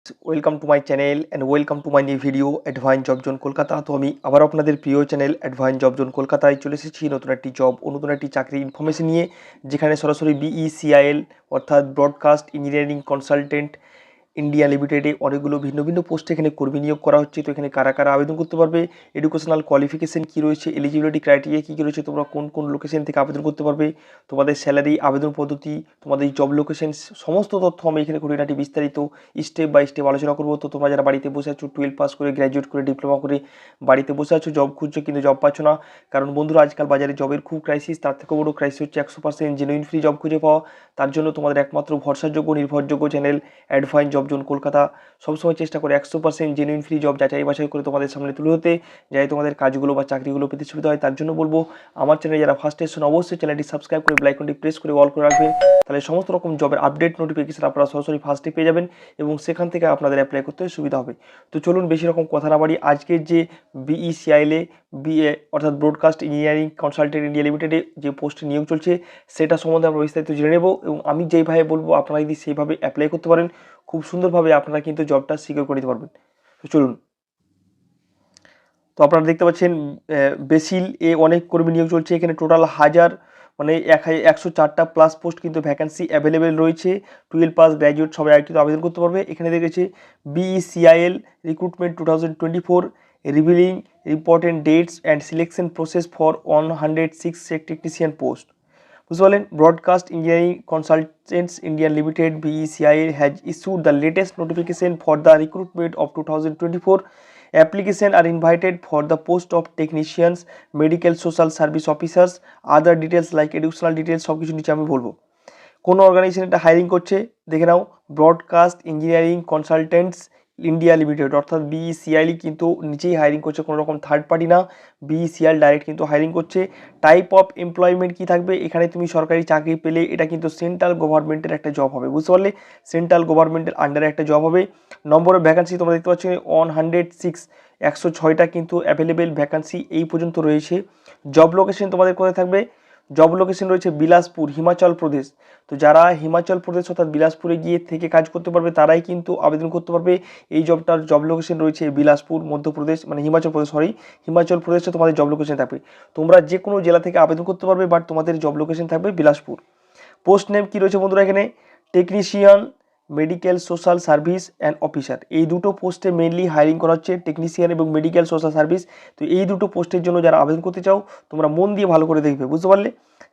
Welcome to my channel and welcome to my new video advance job zone Kolkata. তো আমি আবার আপনাদের প্রিয় চ্যানেল অ্যাডভান্স জব জোন কলকাতায় চলে এসেছি নতুন একটি জব ও নতুন একটি চাকরি ইনফরমেশন নিয়ে, যেখানে সরাসরি বিইসিআইএল অর্থাৎ ব্রডকাস্ট ইঞ্জিনিয়ারিং কনসালটেন্ট ইন্ডিয়া লিমিটেডে অনেকগুলো ভিন্ন ভিন্ন পোস্টে এখানে কর্মী নিয়োগ করা হচ্ছে। তো এখানে কারা কারা আবেদন করতে পারবে, এডুকেশনাল কোয়ালিফিকেশন কী রয়েছে, এলিজিবিলিটি ক্রাইটেরিয়া কী কী রয়েছে, তোমরা কোন কোন লোকেশন থেকে আবেদন করতে পারবে, তোমাদের স্যালারি, আবেদন পদ্ধতি, তোমাদের জব লোকেশন, সমস্ত তথ্য আমি এখানে খুঁটিনাটি বিস্তারিত স্টেপ বাই স্টেপ আলোচনা করবো। তো তোমরা যারা বাড়িতে বসে আছো, 12 পাস করে, গ্র্যাজুয়েট করে, ডিপ্লোমা করে বাড়িতে বসে আছো, জব খুঁজছো কিন্তু জব পাচ্ছ না, কারণ বন্ধুরা আজকাল বাজারে জবের খুব ক্রাইসিস। তার থেকে বড় ক্রাইসিস হচ্ছে 100% জেনুইন ফ্রি জব খুঁজে পাওয়া। তার জন্য তোমাদের একমাত্র ভরসাযোগ্য নির্ভরযোগ্য channel advance job zone Kolkata সবসময় চেষ্টা করে 100% জেনুইন ফ্রি জব যাচাই বাছাই করে তোমাদের সামনে তুলে ধরতে, যাতে তোমাদের কাজগুলো বা চাকরিগুলো পেতে সুবিধা হয়। তার জন্য বলবো, আমার চ্যানেলে যারা ফার্স্ট এসেছেন অবশ্যই চ্যানেলটি সাবস্ক্রাইব করে বেল আইকনটি প্রেস করে অল করে রাখবেন। তাহলে সমস্ত রকম জবের আপডেট নোটিফিকেশন আপনারা সরাসরি ফার্স্টে পেয়ে যাবেন এবং সেখান থেকে আপনাদের অ্যাপ্লাই করতে সুবিধা হবে। তো চলুন বেশি রকম কথা না বাড়ি, আজকের যে বিইসিআইএলে বিএ অর্থাৎ ব্রডকাস্ট ইঞ্জিনিয়ারিং কনসালটেন্ট ইন্ডিয়া লিমিটেডে যে পোস্টে নিয়োগ চলছে সেটা সম্বন্ধে আমরা বিস্তারিত জেনে নেব, এবং আমি যেইভাবে বলবো আপনারা যদি সেইভাবে অ্যাপ্লাই করতে পারেন খুব সুন্দরভাবে আপনারা কিন্তু জবটা সিকিউর করে নিতে পারবেন। তো চলুন, তো আপনারা দেখতে পাচ্ছেন বেসিল এ অনেক কর্মী নিয়োগ চলছে। এখানে টোটাল মানে 104টা প্লাস পোস্ট কিন্তু ভ্যাকেন্সি অ্যাভেলেবেল রয়েছে। 12 পাস গ্র্যাজুয়েট সবাই কিন্তু আবেদন করতে পারবে। এখানে দেখেছে BECIL recruitment 2024 revealing important dates and selection process for 106 technician post. বুঝতে পারলেন, broadcast engineering consultants India limited BECIL has issued the latest notification for the recruitment of 2024. Applications are invited for the post of technicians, medical social service officers, other details like educational details সব কিছু নিচে আমি বলবো। কোন organisation এটা hiring করছে দেখে নাও, broadcast engineering consultants India limited অর্থাৎ বিইসিআইএল কিন্তু নিচেই হায়ারিং করছে, কোনো রকম থার্ড পার্টি না, বিইসিআইএল ডাইরেক্ট কিন্তু হায়ারিং করছে। টাইপ অফ এমপ্লয়মেন্ট কি থাকবে, এখানে তুমি সরকারি চাকরি পেলে এটা কিন্তু সেন্ট্রাল গভর্নমেন্টের একটা জব হবে, বুঝতে পারলে, সেন্ট্রাল গভর্নমেন্টের আন্ডারে একটা জব হবে। নম্বর অফ ভ্যাকান্সি তোমরা দেখতে পাচ্ছ 106, 106টা কিন্তু অ্যাভেলেবেল ভ্যাকান্সি এই পর্যন্ত রয়েছে। জব লোকেশন তোমাদের কোথায় থাকবে, জব লোকেশন রয়েছে বিলাসপুর, হিমাচল প্রদেশ। তো যারা হিমাচল প্রদেশ অর্থাৎ বিলাসপুরে গিয়ে থেকে কাজ করতে পারবে তারাই কিন্তু আবেদন করতে পারবে। এই জবটার জব লোকেশন রয়েছে বিলাসপুর, মধ্যপ্রদেশ, মানে হিমাচল প্রদেশ, হিমাচল প্রদেশে তোমাদের জব লোকেশন থাকবে। তোমরা যে কোনো জেলা থেকে আবেদন করতে পারবে, বাট তোমাদের জব লোকেশন থাকবে বিলাসপুর। পোস্ট নেম কী রয়েছে বন্ধুরা, এখানে technician, medical social service and officer, এই দুটো পোস্টে মেনলি হায়ারিং করা হচ্ছে, টেকনিশিয়ান এবং মেডিকেল সোশ্যাল সার্ভিস। তো এই দুটো পোস্টের জন্য যারা আবেদন করতে চাও তোমরা মন দিয়ে ভালো করে দেখবে, বুঝতে পারলে,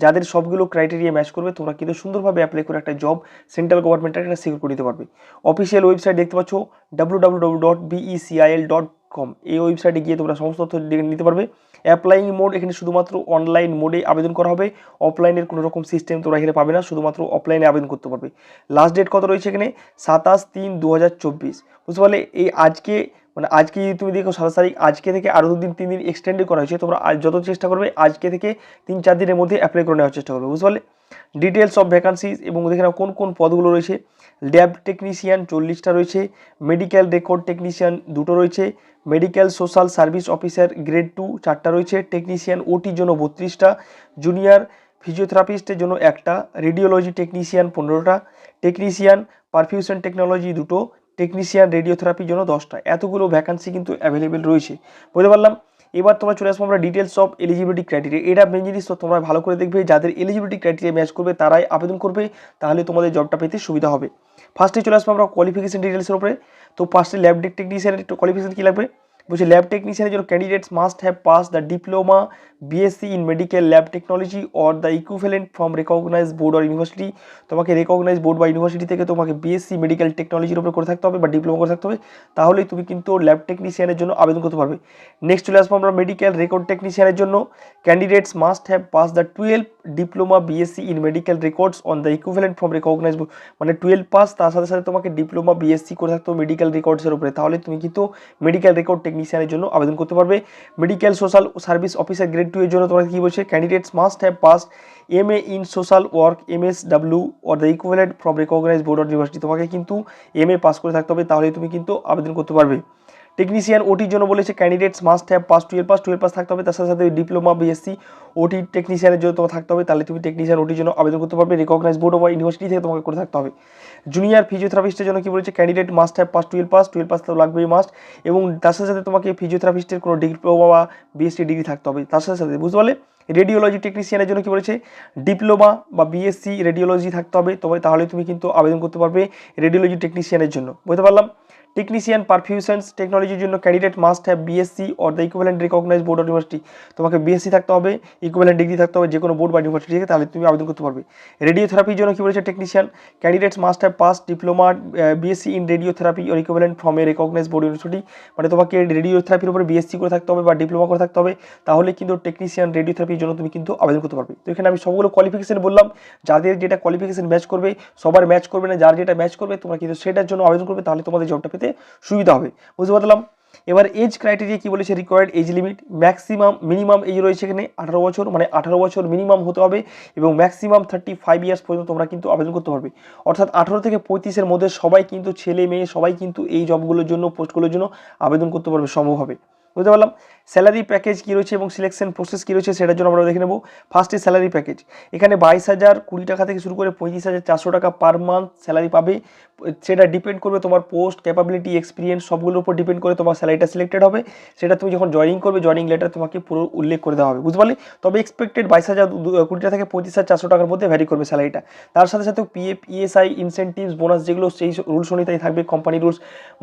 যাদের সবগুলো ক্রাইটেরিয়া ম্যাচ করবে তোমরা কিন্তু সুন্দরভাবে অ্যাপ্লাই করে একটা জব সেন্ট্রাল গভর্নমেন্টের একটা সিকিউর করে নিতে পারবে। অফিসিয়াল ওয়েবসাইট দেখতে পাচ্ছ www.becil.com, এই ওয়েবসাইটে গিয়ে তোমরা সমস্ত তথ্য নিতে পারবে। অ্যাপ্লাইং মোড এখানে শুধুমাত্র অনলাইন মোডে আবেদন করা হবে, অফলাইনের কোনো রকম সিস্টেম তোমরা এখানে পাবে না, শুধুমাত্র অফলাইনে আবেদন করতে পারবে। লাস্ট ডেট কত রয়েছে এখানে, 27/3/2024, বুঝতে পারলে, এই আজকে মানে আজকে যদি তুমি দেখো 27 তারিখ, আজকে থেকে আরও 2 দিন 3 দিন এক্সটেন্ডেড করা হয়েছে। তোমরা যত চেষ্টা করবে আজকে থেকে 3-4 দিনের মধ্যে অ্যাপ্লাই করে নেওয়ার চেষ্টা করবে, বুঝতে পারলে। ডিটেলস অফ ভ্যাকান্সিজ এবং দেখে নাও কোন কোন পদগুলো রয়েছে। ল্যাব টেকনিশিয়ান 40টা রয়েছে, মেডিকেল রেকর্ড টেকনিশিয়ান 2টো রয়েছে, medical social service officer grade 2 4টা রয়েছে, টেকনিশিয়ান ওটির জন্য 32টা, জুনিয়র ফিজিওথেরাপিস্টের জন্য 1টা, রেডিওলজি টেকনিশিয়ান 15টা, টেকনিশিয়ান পারফিউশন টেকনোলজি 2টো, টেকনিশিয়ান রেডিওথেরাপির জন্য 10টা। এতগুলো ভ্যাকান্সি কিন্তু অ্যাভেলেবেল রয়েছে, বুঝতে পারলাম। এবার তোমরা চলে আসবো আমরা ডিটেলস অফ এলিজিবিলিটি ক্রাইটেরিয়া। এটা মেন জিনিস, তো তোমরা ভালো করে দেখবে, যাদের এলিজিবিলিটি ক্রাইটেরিয়া ম্যাচ করবে তারাই আবেদন করবে, তাহলে তোমাদের জবটা পেতে সুবিধা হবে। ফার্স্টে চলে আসবো আমরা কোয়ালিফিকেশন ডিটেলসের উপরে। তো ফার্স্টে ল্যাব টেকনিশিয়ানের কোয়ালিফিকেশন কী লাগবে, বলছে ল্যাব টেকনিশিয়ানের জন্য candidates must have pass the diploma BSc in medical lab technology or the equivalent from recognise board or university. তোমাকে রেকগনাইজ বোর্ড বা ইউনিভার্সিটি থেকে তোমাকে বিএসসি মেডিকেল টেকনোলজির উপরে করে থাকতে হবে বা ডিপ্লোমা করে থাকতে হবে, তাহলেই তুমি কিন্তু ল্যাব টেকনিশিয়ানের জন্য আবেদন করতে পারবে। নেক্সট চলে আসবো আমরা মেডিকেল রেকর্ড টেকনিশিয়ানের জন্য, candidates must have pass the 12 diploma BSc in medical records on the equivalent from recognise, মানে 12 পাস, তার সাথে সাথে তোমাকে ডিপ্লোমা বিএসসি করে থাকতে হবে মেডিকেল রেকর্ডসের উপরে, তাহলে তুমি কিন্তু মেডিকেল রেকর্ড টেকনিশিয়ানের জন্য আবেদন করতে পারবে। Medical social service officer grade 2 এর জন্য তোমাকে কি বলছে, candidates must have pass MA in social work MSW or the equivalent from recognise board or university, তোমাকে কিন্তু এমএ পাস করে থাকতে হবে, তাহলে তুমি কিন্তু আবেদন করতে পারবে। টেকনিশিয়ান ওটির জন্য বলেছে candidates must have pass 12 pass থাকতে হবে, তার সাথে সাথে ডিপ্লোমা বিএসসি ওটি টেকনিশিয়ানের জন্য তোমার থাকতে হবে, তাহলে তুমি টেকনিশিয়ান ওটির জন্য আবেদন করতে পারবে। রিকগনাইজ বোর্ড অফ ইউনিভার্সিটি থেকে তোমাকে করে থাকতে হবে। জুনিয়র ফিজিওথেরাপিস্টের জন্য কি বলেছে candidate must have pass 12 pass তো লাগবেই মাস্ট, এবং তার সাথে সাথে তোমাকে ফিজিওথেরাপিস্টের কোনো ডিপ্লোমা বা বিএসসি ডিগ্রি থাকতে হবে। তার সাথে সাথে বুঝতে পারলে রেডিওলজি টেকনিশিয়ানের জন্য কি বলেছে ডিপ্লোমা বা বিএসসি রেডিওলজি থাকতে হবে, তবে তাহলে তুমি কিন্তু আবেদন করতে পারবে রেডিওলজি টেকনিশিয়ানের জন্য। বুঝতে পারলাম। টেকনিশিয়ান পারফিউশনস টেকনোলজির জন্য candidate must have BSc or the equivalent recognise board of university, তোমাকে বিএসসি থাকতে হবে, ইকুইভ্যালেন্ট ডিগ্রি থাকতে হবে যে কোনো বোর্ড বা ইউনিভার্সিটি থেকে, তাহলে তুমি আবেদন করতে পারবে। রেডিওথেরাপির জন্য কি বলেছে technician candidates must have pass diploma BSc in radiotherapy or equivalent from a recognise board university, মানে তোমাকে রেডিওথেরাপির উপরে বিএসসি করে থাকতে হবে বা ডিপ্লোমা করে থাকতে হবে, তাহলে কিন্তু টেকনিশিয়ান রেডিওথেরাপির জন্য তুমি কিন্তু আবেদন করতে পারবে। তো এখানে আমি সবগুলো কোয়ালিফিকেশন বললাম, যাদের যেটা কোয়ালিফিকেশন ম্যাচ করবে, সবার ম্যাচ করবে না, যার যেটা ম্যাচ করবে তোমরা কিন্তু সেটার জন্য আবেদন করবে, তাহলে তোমাদের জবটা পেতে সুবিধা হবে। বুঝতে পারলাম। এবার এজ ক্রাইটেরিয়া কি বলেছে required age limit minimum age রয়েছে এখানে 18 বছর, মানে 18 বছর মিনিমাম হতে হবে, এবং ম্যাক্সিমাম 35 ইয়ার্স পর্যন্ত তোমরা কিন্তু আবেদন করতে পারবে। অর্থাৎ 18 থেকে 35-এর মধ্যে সবাই কিন্তু ছেলে মেয়ে সবাই কিন্তু এই জবগুলোর জন্য পোস্টগুলোর জন্য আবেদন করতে পারবে সম্ভব হবে। বুঝতে পারলাম। স্যালারি প্যাকেজ কী রয়েছে এবং সিলেকশন প্রসেস কী রয়েছে সেটার জন্য আমরা দেখে নেব। ফার্স্টে স্যালারি প্যাকেজ, এখানে 22,020 টাকা থেকে শুরু করে 35,400 টাকা পার মান্থ স্যালারি পাবে। সেটা ডিপেন্ড করবে তোমার পোস্ট ক্যাপাবিলিটি এক্সপিরিয়েন্স সবগুলোর উপর ডিপেন্ড করে তোমার স্যালারিটা সিলেক্টেড হবে। সেটা তুমি যখন জয়েনিং করবে জয়েনিং লেটার তোমাকে পুরো উল্লেখ করে দেওয়া হবে। বুঝতে পারলে। তবে এক্সপেক্টেড 22,020 টাকা থেকে 35,400 টাকার মধ্যে ভ্যারি করবে স্যালারিটা। তার সাথে সাথে পিএফ ইএসআই ইনসেন্টিভস বোনাস যেগুলো সেই রুলস অনুযায়ী থাকবে, কোম্পানি রুলস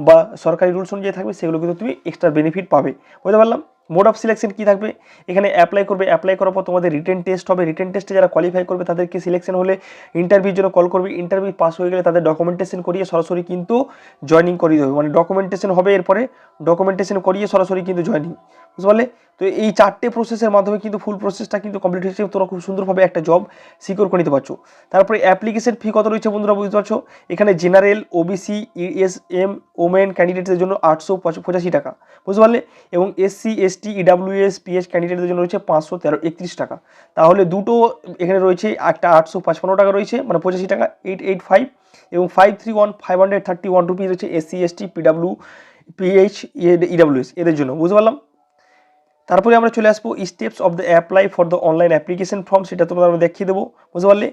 বা সরকারি রুলস অনুযায়ী থাকবে, সেগুলো কিন্তু তুমি এক্সট্রা বেনিফিট পাবে। বুঝতে পারলাম। মোড অফ সিলেকশন কী থাকবে, এখানে অ্যাপ্লাই করবে, অ্যাপ্লাই করার পর তোমাদের রিটেন টেস্ট হবে, রিটেন টেস্টে যারা কোয়ালিফাই করবে তাদেরকে সিলেকশন হলে ইন্টারভিউর জন্য কল করবে, ইন্টারভিউ পাস হয়ে গেলে তাদের ডকুমেন্টেশন করিয়ে সরাসরি কিন্তু জয়েনিং করিয়ে দেবে, মানে ডকুমেন্টেশন হবে, এরপরে ডকুমেন্টেশন করিয়ে সরাসরি কিন্তু জয়েনিং। বুঝতে পারলে। তো এই 4টে প্রসেসের মাধ্যমে কিন্তু ফুল প্রসেসটা কিন্তু কমপ্লিট হয়েছে, তোমরা খুব সুন্দরভাবে একটা জব সিকিউর করে নিতে পারছো। তারপরে অ্যাপ্লিকেশন ফি কত রয়েছে বন্ধুরা বুঝতে পারছো, এখানে জেনারেল ওবিসি ইএসএম ওমেন ক্যান্ডিডেটদের জন্য 885 টাকা। বুঝতে পারলে। এবং এসসি এসটি ইডাব্লিউএস পিএইচ ক্যান্ডিডেটদের জন্য রয়েছে 531 টাকা। তাহলে দুটো এখানে রয়েছে, একটা 855 টাকা রয়েছে মানে 85 টাকা 885, এবং 531 রুপিস রয়েছে SC ST PW pH EWS এদের জন্য। বুঝতে পারলাম। তারপরে আমরা চলে আসবো steps of the apply for the online application form, সেটা তোমরা আমরা দেখিয়ে দেবো। বুঝতে পারলে।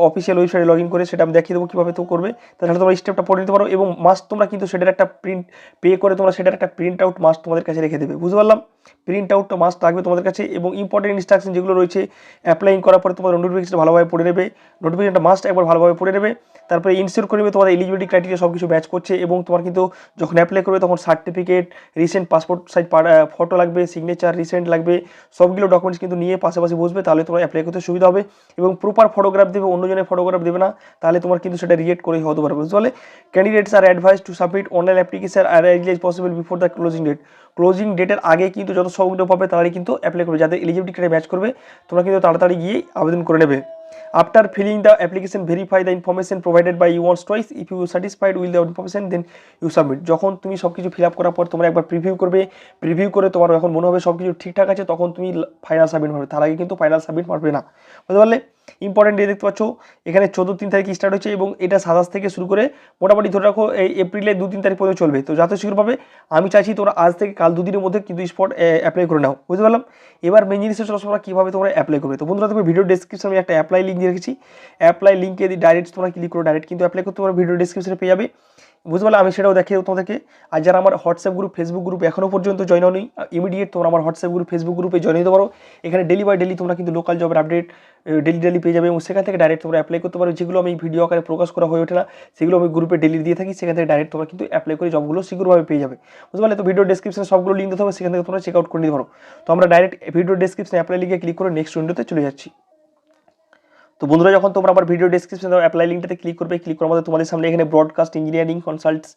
অফিসিয়াল ওয়েবসাইটে লগ ইন করে সেটা আমি দেখিয়ে দেবো কীভাবে তো করবে, তাহলে তোমরা স্টেপটা পড়ে নিতে পারো, এবং মাস্ট তোমরা কিন্তু সেটার একটা প্রিন্ট পে করে তোমরা সেটার একটা প্রিন্ট আউট মাস্ট তোমাদের কাছে রেখে দেবে। বুঝতে পারলাম। প্রিন্ট আউটটা মাস্ট থাকবে তোমাদের কাছে, এবং ইম্পর্টেন্ট ইনস্ট্রাকশন যেগুলো রয়েছে অ্যাপ্লাইং করার পরে তোমার নোটিফিকেশনটা ভালোভাবে পড়ে নেবে, নোটিফিকেশনটা মাস্ট একবার ভালোভাবে পড়ে নেবে। তারপরে ইনশিওর করে নেবে তোমার এলিজিবিলিটি ক্রাইটেরিয়া সব কিছু ম্যাচ করছে, এবং তোমার কিন্তু যখন অ্যাপ্লাই করবে তখন certificate, recent passport size photo লাগবে, সিগনেচার রিসেন্ট লাগবে, সবগুলো ডকুমেন্টস কিন্তু নিয়ে পাশাপাশি বসবে, তাহলে তোমার অ্যাপ্লাই করতে সুবিধা হবে। এবং প্রপার ফটোগ্রাফ দেবে, অন্যজনের ফটোগ্রাফ দেবে না, তাহলে তোমার কিন্তু সেটা রিজেক্ট করে হতে পারবে। বুঝতে পারলে। Candidates are advise to submit online application are as possible before the closing date, closing ডেটের আগে কিন্তু যত সবগুলো পাবে তারাই কিন্তু অ্যাপ্লাই করবে, যাদের এলিজিবিলিটি ক্রাইটেরিয়া ম্যাচ করবে তোমরা কিন্তু তাড়াতাড়ি গিয়ে আবেদন করে নেবে। After filling the application, verify the information provided by you once twice. If you satisfied with the information, then you submit. যখন তুমি সব কিছু ফিল আপ করার পর তোমরা একবার প্রিভিউ করবে, প্রিভিউ করে তোমার এখন মনে হবে সব কিছু ঠিকঠাক আছে, তখন তুমি ফাইনাল সাবমিট মারবে, তার আগে কিন্তু ফাইনাল সাবমিট মারবে না। বুঝতে পারলে। ইম্পর্টেন্ট ডে দেখতে পাচ্ছ এখানে 14-3 তারিখে স্টার্ট হচ্ছে, এবং এটা 27 থেকে শুরু করে মোটামুটি ধরে রাখো এই এপ্রিলের 2-3 তারিখ পর্যন্ত চলবে। তো যাতে শীঘ্রভাবে আমি চাইছি তোমরা আজ থেকে কাল 2 দিনের মধ্যে কিন্তু স্পট অ্যাপ্লাই করে নাও। বুঝতে পারলাম। এবার মেন জিনিস হচ্ছে তোমরা কীভাবে তোমরা অ্যাপ্লাই করবে। তো বন্ধুরা তুমি ভিডিও ডেসক্রিপশনে একটা অ্যাপ্লাই লিঙ্ক দিয়ে রেখেছি, অ্যাপ্লাই লিঙ্কে ডাইরেক্ট তোমরা ক্লিক করে ডাইরেক্ট কিন্তু অ্যাপ্লাই করতে পারো, ভিডিও ডেসক্রিপশনে পেয়ে যাবে। বুঝতে পারলে। আমি সেটাও দেখিয়ে দেবো তোমাদেরকে। আর যারা আমার হোয়াটসঅ্যাপ গ্রুপ ফেসবুক গ্রুপ এখনও পর্যন্ত জয়েন হয়নি, ইমিডিয়েট তোমরা আমার হোয়াটসঅ্যাপ গ্রুপ ফেসবুক গ্রুপে জয়েন হতে পারো। এখানে ডেলি বাই ডেলি তোমরা কিন্তু লোকাল জবের আপডেট ডেলি পেয়ে যাবে, এবং সেখান থেকে ডাইরেক্ট তোমরা অ্যাপ্লাই করতে পারো। যেগুলো আমি ভিডিও আকারে প্রকাশ করা হয়ে ওঠে না সেগুলো আমি গ্রুপে ডেলি দিয়ে থাকি, সেখান থেকে ডাইরেক্ট তোমরা কিন্তু অ্যাপ্লাই করে জবগুলো শীঘ্রভাবে পেয়ে যাবে। বুঝতে পারলে। তো ভিডিও ডেসক্রিপশনে সবগুলো লিঙ্ক দিতে হবে, সেখান থেকে তোমরা চেক আউট করে নিতে পারো। তো আমরা ডাইরেক্ট ভিডিও ডেসক্রিপশনে অ্যাপ্লাই লিঙ্কে ক্লিক করে নেক্সট উইন্ডোতে চলে যাচ্ছি। তো বন্ধুরা যখন তোমরা আবার ভিডিও ডেসক্রিপশনে অ্যাপ্লাই লিঙ্কটাতে ক্লিক করবে, ক্লিক করার মধ্যে তোমাদের সামনে এখানে ব্রডকাস্ট ইঞ্জিনিয়ারিং কনসাল্টস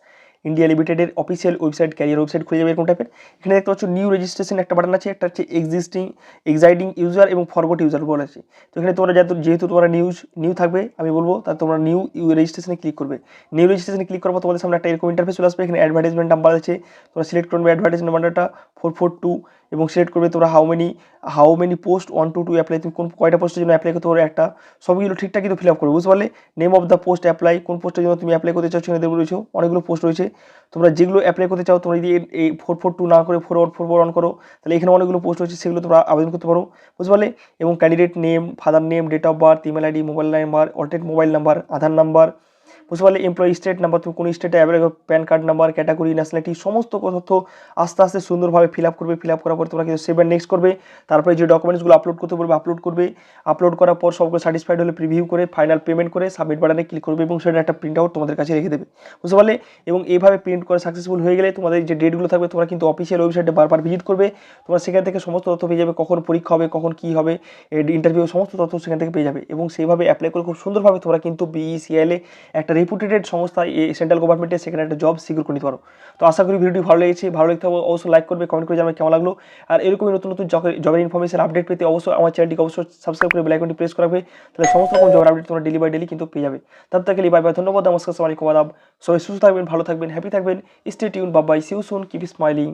ইন্ডিয়া লিমিটেডের অফিসিয়াল ওয়েবসাইট ক্যারিয়ার ওয়েবসাইট খুলে যাবে এরকম টাইপের। এখানে দেখতে পাচ্ছ নিউ রেজিস্ট্রেশন একটা বাটন আছে, একটা হচ্ছে এক্সাইটিং ইউজার এবং ফরগট ইউজার বলে আছে। তো এখানে তোমরা যেহেতু তোমরা নিউ থাকবে আমি বলবো, তাহলে তোমরা নিউ রেজিস্ট্রেশনে ক্লিক করবে। নিউ রেজিস্ট্রেশনে ক্লিক করার পর তোমাদের সামনে একটা এরকম ইন্টারফেস চলে আসবে। এখানে অ্যাডভার্টাইজমেন্ট নাম্বার আছে, তোমরা সিলেক্ট করবে অ্যাডভার্টাইজমেন্ট নাম্বারটা 442, এবং সিলেক্ট করবে তোমরা how many post 1 to 2 apply, তুমি কোন কয়টা পোস্টের জন্য অ্যাপ্লাই করতে পারো একটা, সবগুলো ঠিকঠাক কিন্তু ফিল আপ করবে, বুঝতে পারলে। Name of the post apply, কোন পোস্টের জন্য তুমি অ্যাপ্লাই করতে চাও সেখানে রয়েছে অনেকগুলো পোস্ট রয়েছে। তোমরা যেগুলো অ্যাপ্লাই করতে চাও তোমরা যদি এই 442 না করে 4144 করো তাহলে এখানে অনেকগুলো পোস্ট রয়েছে, সেগুলো তোমরা আবেদন করতে পারো, বুঝতে পারলে। এবং candidate name, father name, date of birth, email ID, mobile number, alternate mobile number, Aadhaar number, বুঝতে পারলে। এমপ্লয়ি স্টেট নাম্বার, তুমি কোন স্টেটে available, PAN card number, category, nationality, সমস্ত তথ্য আস্তে আস্তে সুন্দরভাবে ফিল আপ করবে। ফিল আপ করার পর তোমরা কিন্তু সেভ অ্যান্ড নেক্সট করবে। তারপরে যে ডকুমেন্টসগুলো আপলোড করতে বলবে আপলোড করবে। আপলোড করার পর সবগুলো স্যাটিসফাইড হলে প্রিভিউ করে ফাইনাল পেমেন্ট করে সাবমিট বাটনে ক্লিক করবে এবং সেটা একটা প্রিন্ট আউট তোমাদের কাছে রেখে দেবে, বুঝতে পারলে। এবং এইভাবে প্রিন্ট করে সাকসেসফুল হয়ে গেলে তোমাদের যে ডেটগুলো থাকবে তোমরা কিন্তু অফিসিয়াল ওয়েবসাইটে বারবার ভিজিট করবে। তোমরা সেখান থেকে সমস্ত তথ্য পেয়ে যাবে, কখন পরীক্ষা হবে, কখন কী হবে, ইন্টারভিউ, সমস্ত তথ্য সেখান থেকে পেয়ে যাবে। এবং সেইভাবে অ্যাপ্লাই করে খুব সুন্দরভাবে তোমরা কিন্তু বিইসিএলে একটা রেপুটেড সংস্থা, সেন্ট্রাল গভর্নমেন্টের, সেখানে একটা জব সিকিউর করে নিতে পারো। তো আশা করি ভিডিওটি ভালো লেগেছে, ভালো লাগতে হবে অবশ্যই লাইক করবে, কমেন্ট করে জানাবে কেমন লাগলো। আর এরকমই নতুন নতুন জবের ইনফরমেশন আপডেট পেতে অবশ্যই আমার চ্যানেলটিকে অবশ্যই সাবস্ক্রাইব করে বেল আইকনটি প্রেস করাবে, তাহলে সমস্ত রকম জবের আপডেট তোমরা ডেলি বাই ডেলি কিন্তু পেয়ে যাবে। তব তক বাই বাই, ধন্যবাদ, নমস্কার, আসসালামু আলাইকুম, আদাব। সবাই সুস্থ থাকবেন, ভালো থাকবেন, হ্যাপি থাকবেন, stay tune, bye bye, see you soon, keep smiling.